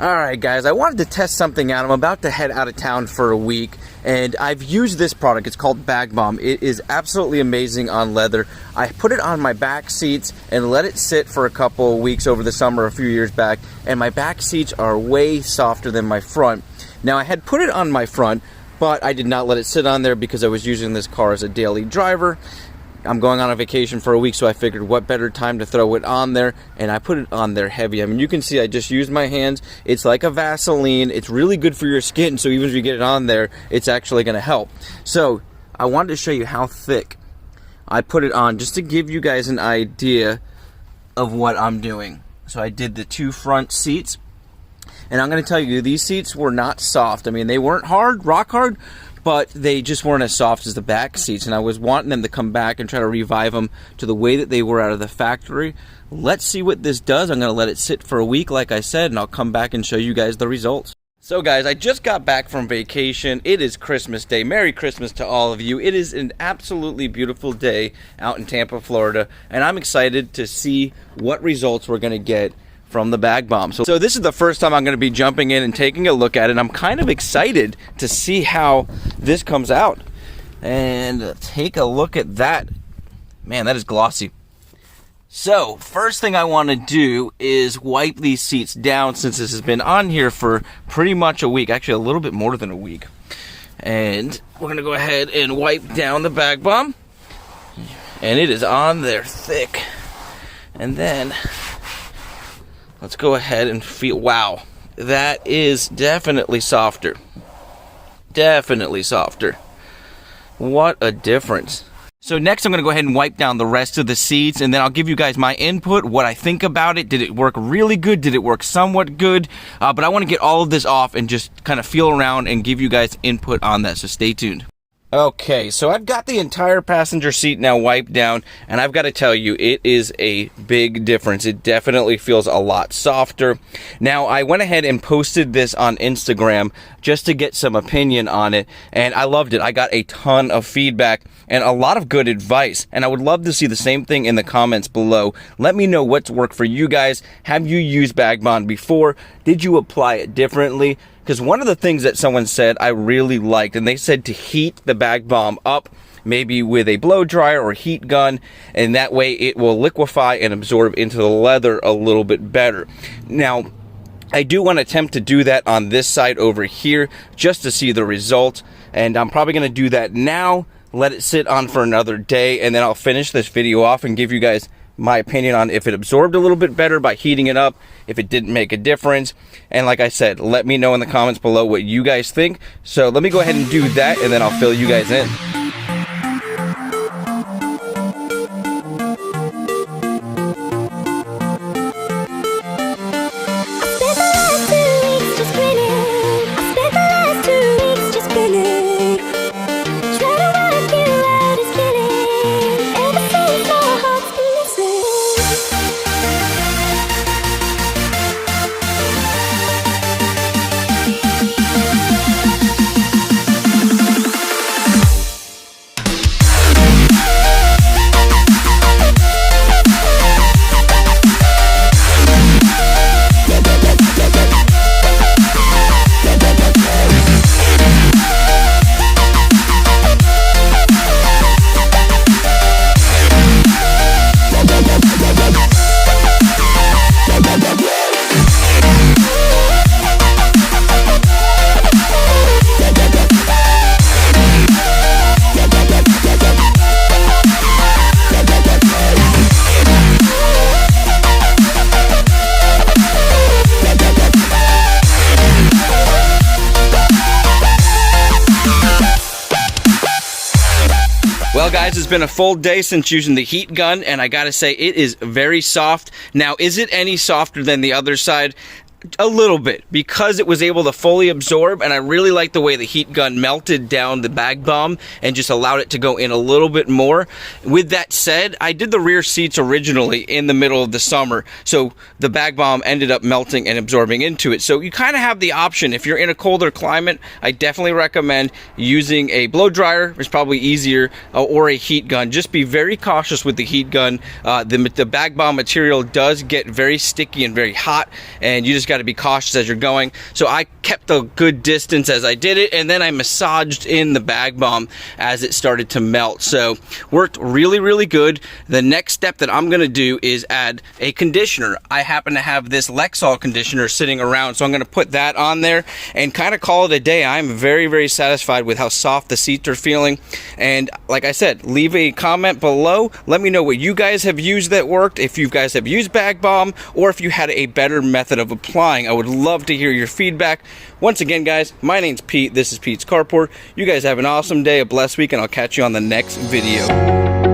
Alright guys, I wanted to test something out. I'm about to head out of town for a week, and I've used this product. It's called Bag Balm. It is absolutely amazing on leather. I put it on my back seats and let it sit for a couple of weeks over the summer a few years back, and my back seats are way softer than my front. Now I had put it on my front, but I did not let it sit on there because I was using this car as a daily driver. I'm going on a vacation for a week, so I figured what better time to throw it on there, and I put it on there heavy. I mean, you can see I just used my hands. It's like a Vaseline. It's really good for your skin, so even if you get it on there, it's actually going to help. So I wanted to show you how thick I put it on, just to give you guys an idea of what I'm doing. So I did the two front seats, and I'm going to tell you, these seats were not soft. I mean, they weren't hard, rock hard, but they just weren't as soft as the back seats, and I was wanting them to come back and try to revive them to the way that they were out of the factory. Let's see what this does. I'm going to let it sit for a week, like I said, and I'll come back and show you guys the results. So guys, I just got back from vacation. It is Christmas Day. Merry Christmas to all of you. It is an absolutely beautiful day out in Tampa, Florida, and I'm excited to see what results we're going to get from the Bag Balm. So this is the first time I'm going to be jumping in and taking a look at it. I'm kind of excited to see how this comes out. And take a look at that. Man, that is glossy. So first thing I want to do is wipe these seats down, since this has been on here for pretty much a week, actually a little bit more than a week. And we're going to go ahead and wipe down the Bag Balm. And it is on there thick. And then let's go ahead and feel. Wow, that is definitely softer. Definitely softer. What a difference. So next I'm going to go ahead and wipe down the rest of the seats, and then I'll give you guys my input, what I think about it. Did it work really good? Did it work somewhat good? But I want to get all of this off and just kind of feel around and give you guys input on that, so stay tuned. Okay, so I've got the entire passenger seat now wiped down, and I've got to tell you, it is a big difference. It definitely feels a lot softer. Now, I went ahead and posted this on Instagram just to get some opinion on it, and I loved it. I got a ton of feedback and a lot of good advice, and I would love to see the same thing in the comments below. Let me know what's worked for you guys. Have you used Bag Balm before? Did you apply it differently? Because one of the things that someone said I really liked, and they said to heat the Bag Balm up, maybe with a blow dryer or heat gun, and that way it will liquefy and absorb into the leather a little bit better. Now, I do want to attempt to do that on this side over here, just to see the result, and I'm probably going to do that now, let it sit on for another day, and then I'll finish this video off and give you guys my opinion on if it absorbed a little bit better by heating it up, if it didn't make a difference. And like I said, let me know in the comments below what you guys think. So let me go ahead and do that, and then I'll fill you guys in. Well guys, it's been a full day since using the heat gun, and I gotta say, it is very soft. Now, is it any softer than the other side? A little bit, because it was able to fully absorb, and I really like the way the heat gun melted down the Bag Balm and just allowed it to go in a little bit more. With that said, I did the rear seats originally in the middle of the summer, so the Bag Balm ended up melting and absorbing into it. So you kind of have the option. If you're in a colder climate, I definitely recommend using a blow dryer. It's probably easier, or a heat gun. Just be very cautious with the heat gun. The Bag Balm material does get very sticky and very hot, and you just got got to be cautious as you're going. So I kept a good distance as I did it, and then I massaged in the Bag Balm as it started to melt. So worked really, really good. The next step that I'm gonna do is add a conditioner. I happen to have this Lexol conditioner sitting around, so I'm gonna put that on there and kind of call it a day. I'm very, very satisfied with how soft the seats are feeling. And like I said, leave a comment below. Let me know what you guys have used that worked, if you guys have used Bag Balm, or if you had a better method of applying. I would love to hear your feedback. Once again, guys, my name's Pete. This is Pete's Carport. You guys have an awesome day, a blessed week, and I'll catch you on the next video.